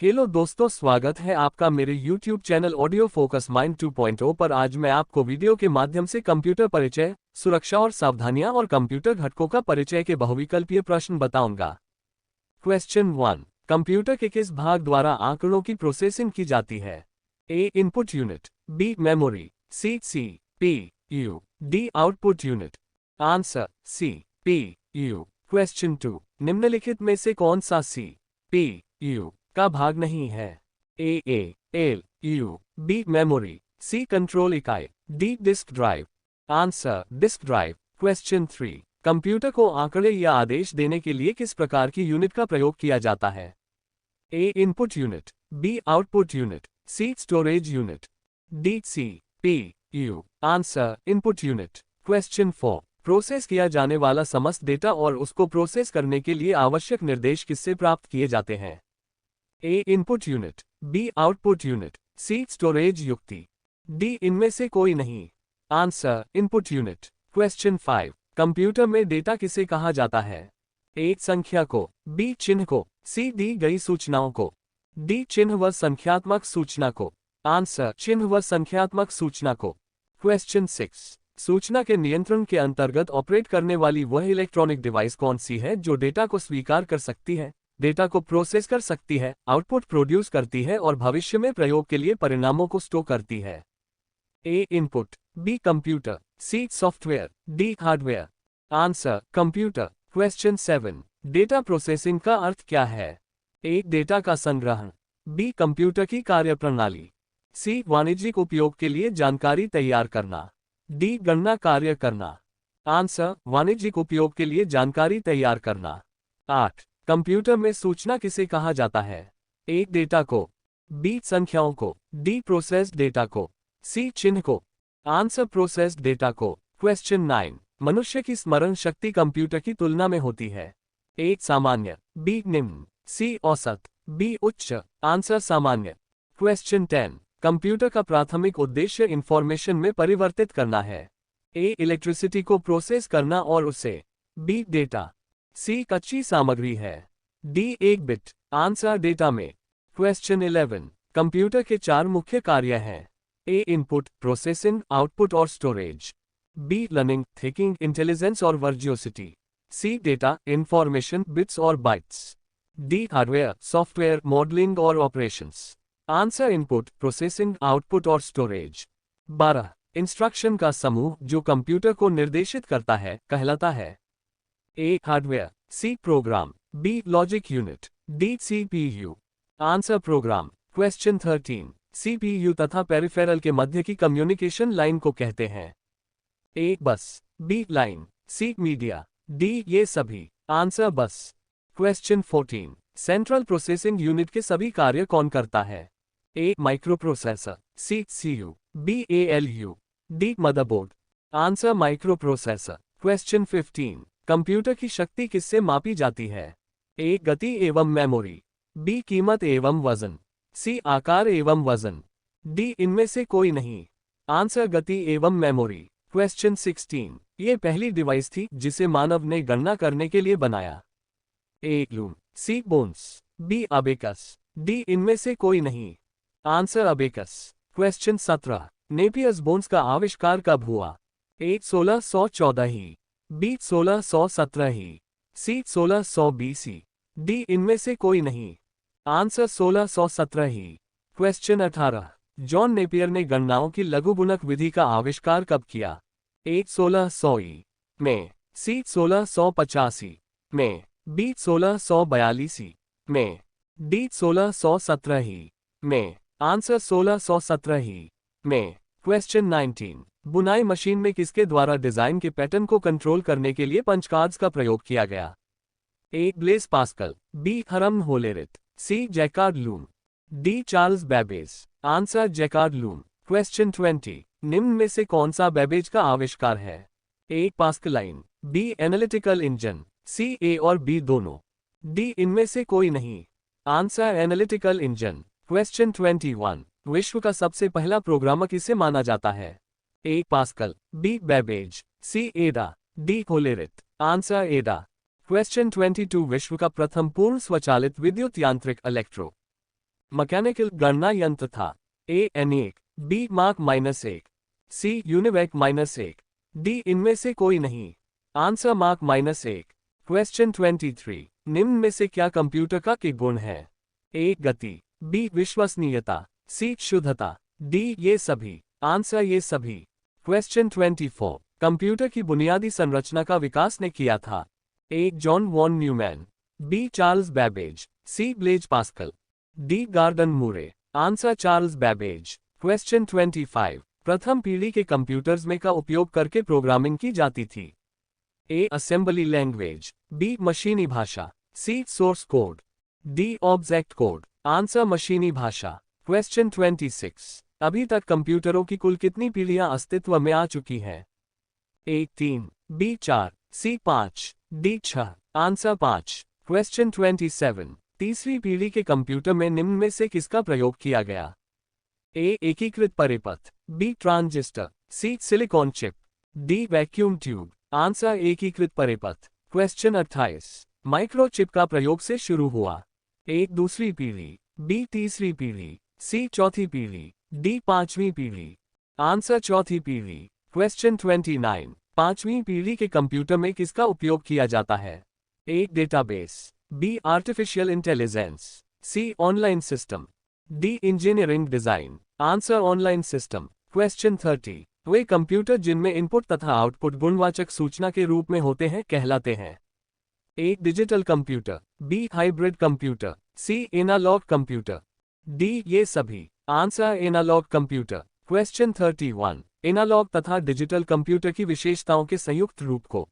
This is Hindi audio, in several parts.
हेलो दोस्तों, स्वागत है आपका मेरे YouTube channel audio focus mind 2.0 पर। आज मैं आपको वीडियो के माध्यम से कंप्यूटर परिचय, सुरक्षा और सावधानियां और कंप्यूटर घटकों का परिचय के बहुविकल्पीय प्रश्न बताऊंगा। क्वेश्चन 1। कंप्यूटर के किस भाग द्वारा आंकड़ों की प्रोसेसिंग की जाती है? A. Input unit, B. Memory, C. CPU, D. Output unit. Answer CPU। Question 2। निम्नलिखित में से कौन सा CPU का भाग नहीं है? A. LU, B. Memory, C. Control इकाई, D. Disk drive. Answer disk drive. Question 3। Computer को आंकड़े या आदेश देने के लिए किस प्रकार की यूनिट का प्रयोग किया जाता है? A. Input unit, B. Output unit, C. Storage unit, D. CPU। Answer input unit. Question 4। Process किया जाने वाला समस्त डेटा और उसको प्रोसेस करने के लिए आवश्यक निर्देश किससे प्राप्त किए जाते हैं? A. Input unit, B. Output unit, C. Storage युक्ति, डी. इनमें से कोई नहीं। Answer input unit. Question 5। Computer में डेटा किसे कहा जाता है? ए. संख्या को, बी. चिन्ह को, सी. दी गई सूचनाओं को, डी. चिन्ह व संख्यात्मक सूचना को। आंसर चिन्ह व संख्यात्मक सूचना को। क्वेश्चन 6। सूचना के नियंत्रण के अंतर्गत ऑपरेट करने वाली वह इलेक्ट्रॉनिक डिवाइस कौन सी है जो डेटा को स्वीकार कर सकती है, डेटा को प्रोसेस कर सकती है, आउटपुट प्रोड्यूस करती है और भविष्य में प्रयोग के लिए परिणामों को स्टोर करती है? A. Input, B. Computer, C. Software, D. Hardware. Answer computer. Question 7। Data processing का अर्थ क्या है? ए. डेटा का संग्रहण, बी. कंप्यूटर की कार्यप्रणाली, सी. वाणिज्यिक उपयोग के लिए जानकारी तैयार करना, डी. गणना कार्य करना। आंसर वाणिज्यिक उपयोग के लिए जानकारी तैयार करना। 8। कंप्यूटर में सूचना किसे कहा जाता है? ए. डेटा को, बी. संख्याओं को, डी. प्रोसेस्ड डेटा को, सी. चिन्ह को। आंसर प्रोसेस्ड डेटा को। क्वेश्चन 9। मनुष्य की स्मरण शक्ति कंप्यूटर की तुलना में होती है? ए. सामान्य, बी. निम्न, सी. औसत, बी. उच्च। आंसर सामान्य। क्वेश्चन 10। कंप्यूटर का प्राथमिक उद्देश्य इंफॉर्मेशन में परिवर्तित करना है? ए. इलेक्ट्रिसिटी को प्रोसेस करना और उसे, बी. डेटा, सी. कच्ची सामग्री है, डी. एक बिट। आंसर डेटा में। क्वेश्चन 11। कंप्यूटर के 4 मुख्य कार्य हैं? ए. इनपुट, प्रोसेसिंग, आउटपुट और storage, B. Learning, thinking, intelligence और virtuosity, C. Data, information, bits और bytes, D. Hardware, software, modelling और operations. Answer input, processing, output और स्टोरेज। 12। इंस्ट्रक्शन का समूह जो कंप्यूटर को निर्देशित करता है कहलाता है? A. Hardware, C. Program, B. Logic unit, D. CPU। Answer program. Question 13। CPU तथा पेरिफेरल के मध्य की कम्युनिकेशन लाइन को कहते हैं? A. Bus, B. Line, C. Media, D. ये सभी। आंसर बस। क्वेश्चन 14। सेंट्रल प्रोसेसिंग यूनिट के सभी कार्य कौन करता है? A. Microprocessor, C. CPU, B. ALU, D. Motherboard. Answer microprocessor. Question 15। Computer की शक्ति किससे मापी जाती है? ए. गति एवं मेमोरी, बी. कीमत एवं वजन, सी. आकार एवं वजन, डी. इनमें से कोई नहीं। आंसर गति एवं मेमोरी। क्वेश्चन 16। ये पहली डिवाइस थी जिसे मानव ने गणना करने के लिए बनाया? A. Loom, C. Bones, B. Abacus, D. इनमें से कोई नहीं। Answer abacus. Question 17। Napier's bones का आविष्कार कब हुआ? ए. 1614 ही, बी. 1617 ही, सी. 1600 BC, D. इनमें से कोई नहीं। आंसर 1617 ही। क्वेश्चन 18। जॉन नेपियर ने गणनाओं की लघुगुणक विधि का आविष्कार कब किया? ए. 1600 में, सी. 1685 में, बी. 1642 में, डी. 1617 में। आंसर 1617 में। क्वेश्चन 19। बुनाई मशीन में किसके द्वारा डिजाइन के पैटर्न को कंट्रोल करने के लिए पंच कार्ड्स का प्रयोग किया गया? A. Blaise Pascal, B. Herman Hollerith, C. Jacquard loom, D. Charles Babbage. Answer Jacquard loom. Question 20। निम्न में से कौन सा बैबेज का आविष्कार है? A. Pascaline, B. Analytical engine, C. A और बी दोनों, डी. इनमें से कोई नहीं। Answer analytical engine. क्वेश्चन 21। विश्व का सबसे पहला प्रोग्रामर किसे माना जाता है? A. Pascal, B. Babbage, C. Ada, D. Hollerith. Answer Ada. Question 22। विश्व का प्रथम पूर्ण स्वचालित विद्युत यांत्रिक इलेक्ट्रो मैकेनिकल गणना यंत्र था। ए एनिक, बी मार्क -1, सी यूनिवैक -1, डी इनमें से कोई नहीं। Answer mark -1। क्वेश्चन 23, निम्न में से क्या कंप्यूटर का के गुण है? ए गति, बी विश्वसनीयता, सी शुद्धता, डी ये सभी। आंसर ये सभी। क्वेश्चन 24, कंप्यूटर की बुनियादी संरचना का विकास ने किया था? A John von Neumann, B Charles Babbage, C Blaise Pascal, D Gordon Moore. Answer Charles Babbage. Question 25, प्रथम पीढ़ी के कंप्यूटर्स में का उपयोग करके प्रोग्रामिंग की जाती थी? ए असेंबली लैंग्वेज, बी मशीनी भाषा, C source code, D object code. Answer मशीनी भाषा। क्वेश्चन 26, अभी तक कंप्यूटरों की कुल कितनी पीढ़ियां अस्तित्व में आ चुकी हैं? ए 3, बी 4, सी 5, डी 6। आंसर 5। क्वेश्चन 27, तीसरी पीढ़ी के कंप्यूटर में निम्न में से किसका प्रयोग किया गया? ए एकीकृत परिपथ, B transistor, C silicon chip, D vacuum tube. Answer एकीकृत परिपथ। क्वेश्चन 28, माइक्रोचिप का प्रयोग से शुरू हुआ? ए दूसरी पीढ़ी, बी तीसरी पीढ़ी, सी चौथी पीढ़ी, डी पांचवी पीढ़ी। आंसर चौथी पीढ़ी। क्वेश्चन 29, पांचवी पीढ़ी के कंप्यूटर में किसका उपयोग किया जाता है? A database, B artificial intelligence, C online system, D engineering design. Answer online system. Question 30, वे कंप्यूटर जिनमें इनपुट तथा आउटपुट गुणवाचक सूचना के रूप में होते हैं कहलाते हैं? A digital computer, B hybrid computer, C analog computer, D ये सभी। Answer analog computer. Question 31, analog तथा डिजिटल कंप्यूटर की विशेषताओं के संयुक्त रूप को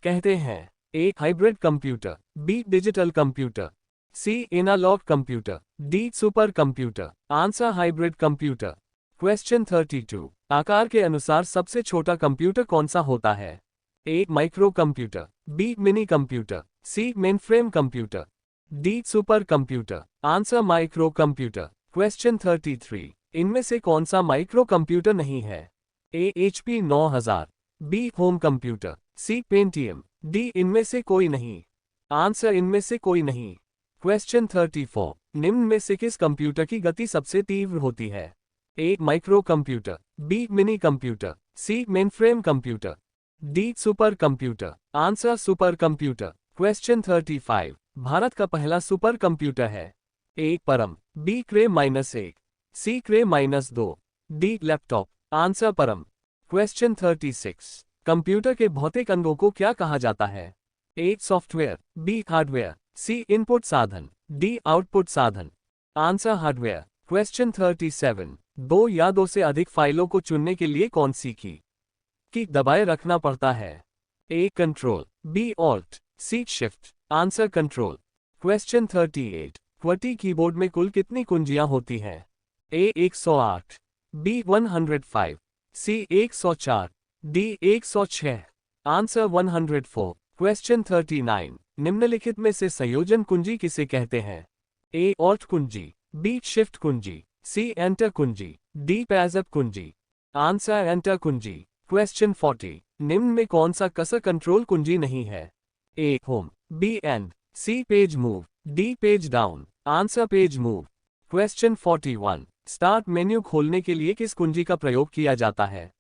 कहते हैं? A hybrid computer, B digital computer, C analog computer, D super computer. Answer hybrid computer. Question 32, आकार के अनुसार सबसे छोटा कंप्यूटर कौन सा होता है? A micro computer, B mini computer, C mainframe computer, D super computer. Answer micro computer. Question 33, इनमें से कौन सा माइक्रो कंप्यूटर नहीं है? A HP 9000, B home computer, C Pentium, D इनमें से कोई नहीं। आंसर इनमें से कोई नहीं। क्वेश्चन 34, निम्न में से किस कंप्यूटर की गति सबसे तीव्र होती है? A micro computer, B mini computer, C mainframe computer, D super computer. Answer supercomputer. Question 35, Bharat का पहला सुपर कंप्यूटर है? A Param, B Cray -1, C Cray -2, D laptop. Answer Param. Question 36, computer के भौतिक अंगों को क्या कहा जाता है? A software, B hardware, C input साधन, डी आउटपुट साधन। Answer hardware. क्वेश्चन 37, दो या दो से अधिक फाइलों को चुनने के लिए कौन सी की दबाए रखना पड़ता है? A control, B alt, C shift. Answer control. Question 38, QWERTY keyboard में कुल कितनी कुंजियां होती हैं? A 108, B 105, C 104, D 106। Answer 104। Question 39, निम्नलिखित में से संयोजन कुंजी किसे कहते हैं? ए ऑल्ट कुंजी, बी शिफ्ट कुंजी, सी एंटर कुंजी, डी पैज़अप कुंजी। आंसर एंटर कुंजी। क्वेश्चन 40, निम्न में कौन सा कसर कंट्रोल कुंजी नहीं है? A home, B end, C page move, D page down. Answer page move. Question 41, start menu खोलने के लिए किस कुंजी का प्रयोग किया जाता है?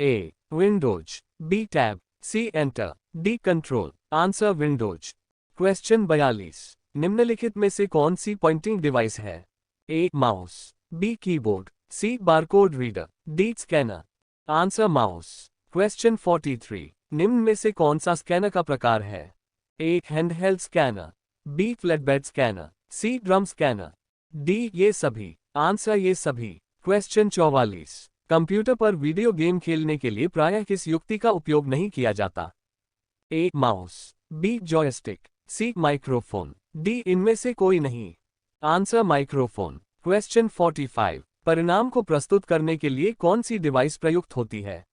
A windows, B tab, C enter, D control. Answer windows. Question 42, निम्नलिखित में से कौन सी पॉइंटिंग डिवाइस है? A mouse, B keyboard, C barcode reader, D scanner. Answer mouse. Question 43, निम्न में से कौन सा स्कैनर का प्रकार है? A handheld scanner, B flatbed scanner, C drum scanner, D ये सभी। आंसर ये सभी। क्वेश्चन 44, कंप्यूटर पर वीडियो गेम खेलने के लिए प्रायः किस युक्ति का उपयोग नहीं किया जाता? A mouse, B joystick, C microphone, D इनमें से कोई नहीं। Answer microphone. क्वेश्चन 45, परिणाम को प्रस्तुत करने के लिए कौन सी डिवाइस प्रयुक्त होती है?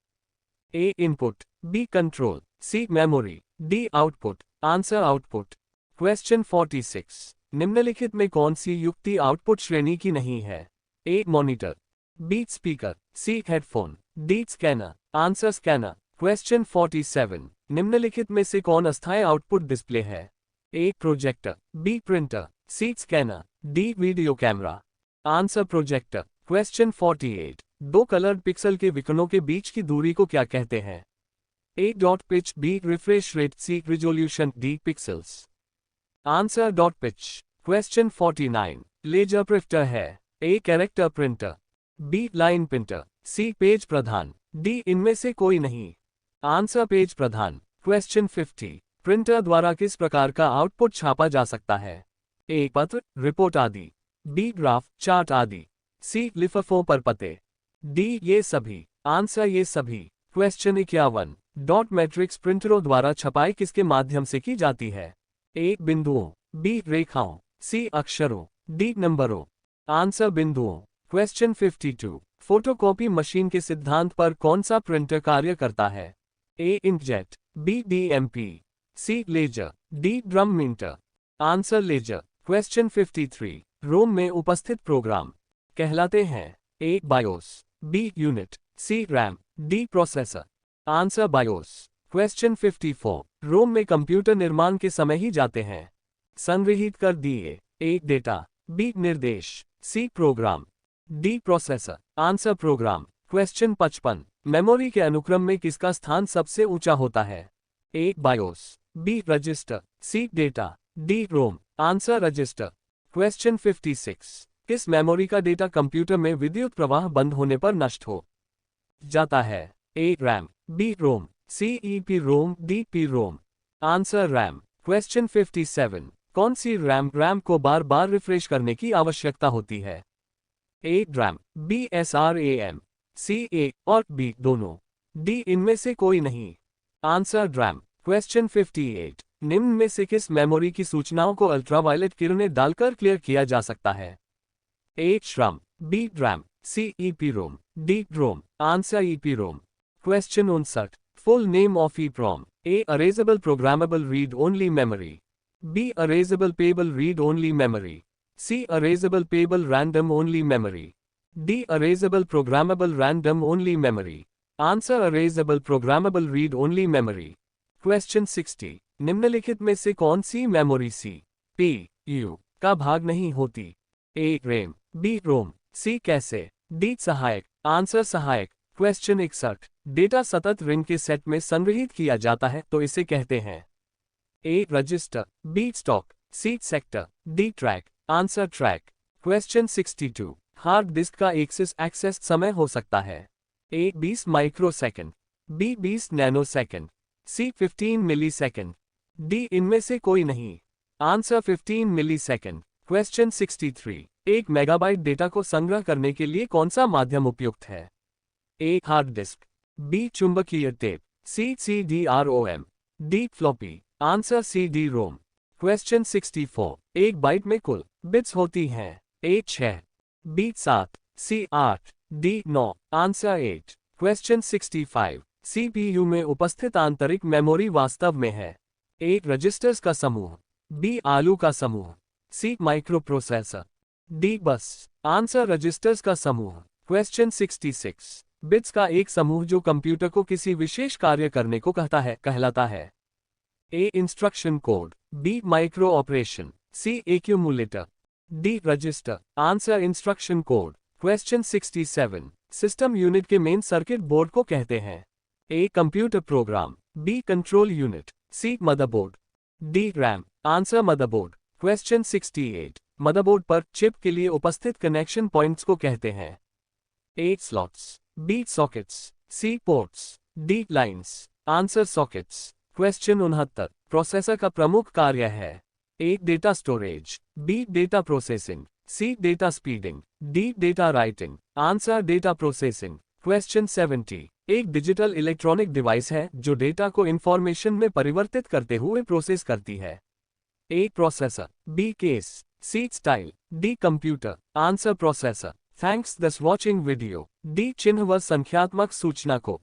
A input, B control, C memory, D output. Answer output. Question 46, निम्नलिखित में कौन सी युक्ति आउटपुट श्रेणी की नहीं है? A monitor, B speaker, C headphone, D scanner. Answer scanner. Question 47, निम्नलिखित में से कौन अस्थायी आउटपुट डिस्प्ले है? A projector, B printer, C scanner, D video camera. Answer projector. Question 48, दो कलर्ड पिक्सल के विकर्णों के बीच की दूरी को क्या कहते हैं? A dot pitch, B refresh rate, C resolution, D pixels. Answer dot pitch. Question 49, laser printer है? A character printer, B line printer, C page प्रधान, डी इनमें से कोई नहीं। आंसर पेज प्रधान। क्वेश्चन 50, प्रिंटर द्वारा किस प्रकार का आउटपुट छापा जा सकता है? ए पत्र, रिपोर्ट आदि, बी ग्राफ, चार्ट आदि, सी लिफाफों पर पते, डी ये सभी। आंसर ये सभी। क्वेश्चन 51, डॉट मैट्रिक्स प्रिंटरों द्वारा छपाई किसके माध्यम से की जाती है? ए बिंदुओं, बी रेखाओं, सी अक्षरों, डी नंबरों। आंसर बिंदुओं। क्वेश्चन 52, फोटोकॉपी मशीन के सिद्धांत पर कौन सा प्रिंटर कार्य करता है? A inkjet, B DMP, C laser, D drum printer. Answer laser. Question 53, ROM में उपस्थित प्रोग्राम कहलाते हैं? A BIOS, B unit, C RAM, D processor. Answer BIOS. Question 54, ROM में कंप्यूटर निर्माण के समय ही जाते हैं? संग्रहित कर दिए। ए डेटा, बी निर्देश, C program, D processor. Answer program. Question 55, memory के अनुक्रम में किसका स्थान सबसे ऊंचा होता है? A BIOS, B register, C data, D ROM. Answer register. Question 56, किस मेमोरी का डेटा कंप्यूटर में विद्युत प्रवाह बंद होने पर नष्ट हो जाता है? A RAM, B ROM, C EPROM, D PROM. Answer RAM. Question 57, कौन सी रैम को बार बार रिफ्रेश करने की आवश्यकता होती है? A RAM, B SRAM, C A और बी दोनों, डी इनमें से कोई नहीं। Answer RAM. क्वेश्चन 58, निम्न में से किस मेमोरी की सूचनाओं को अल्ट्रावायलेट किरणें डालकर क्लियर किया जा सकता है? ए श्रम, B RAM, C EPROM, D ROM. Answer EPROM. Question 59, full name of EPROM? A erasable programmable read only memory, B erasable pebble read only memory, C erasable pebble random only memory, D erasable programmable random only memory. Answer erasable programmable read only memory. Question 60, निम्नलिखित में से कौन सी मेमोरी सी पी यू का भाग नहीं होती? ए रैम, बी रोम, सी कैसे, डी सहायक। आंसर सहायक। क्वेश्चन 61, डेटा सतत रिंग के सेट में संग्रहित किया जाता है तो इसे कहते हैं? A register, B stock, C sector, D track. Answer track. Question 62, hard disk का एक्सेस समय हो सकता है? A 20 microsecond, B 20 nanosecond, C 15 millisecond, D इनमें से कोई नहीं। Answer 15 millisecond. Question 63, 1 megabyte data को संग्रह करने के लिए कौन सा माध्यम उपयुक्त है? ए हार्ड डिस्क, बी चुंबकीय टेप, सी CD-ROM, D floppy. Answer CD रोम। क्वेश्चन 64, 1 बाइट में कुल बिट्स होती हैं? ए 6, बी 7, सी 8, डी 9। आंसर 8। क्वेश्चन 65, CPU में उपस्थित आंतरिक मेमोरी वास्तव में है? ए रजिस्टर्स का समूह, बी आलू का समूह, सी माइक्रोप्रोसेसर, डी बस। आंसर रजिस्टर्स का समूह। क्वेश्चन 66, बिट्स का एक समूह जो कंप्यूटर को किसी विशेष कार्य करने को कहलाता है? A instruction code, B micro operation, C accumulator, D register. Answer instruction code. Question 67, system unit के मेन सर्किट बोर्ड को कहते हैं? A computer program, B control unit, C motherboard, D RAM. Answer motherboard. Question 68, motherboard पर चिप के लिए उपस्थित कनेक्शन पॉइंट्स को कहते हैं? A slots, B sockets, C ports, D lines. Answer sockets. Question 69, processor का प्रमुख कार्य है? ए data storage, B data processing, C data speeding, D data writing. Answer data processing. Question 70, एक डिजिटल इलेक्ट्रॉनिक डिवाइस है जो डेटा को इंफॉर्मेशन में परिवर्तित करते हुए प्रोसेस करती है? A processor, B case, C style, D computer. Answer processor. Thanks this watching video. D चिन्ह व संख्यात्मक सूचना को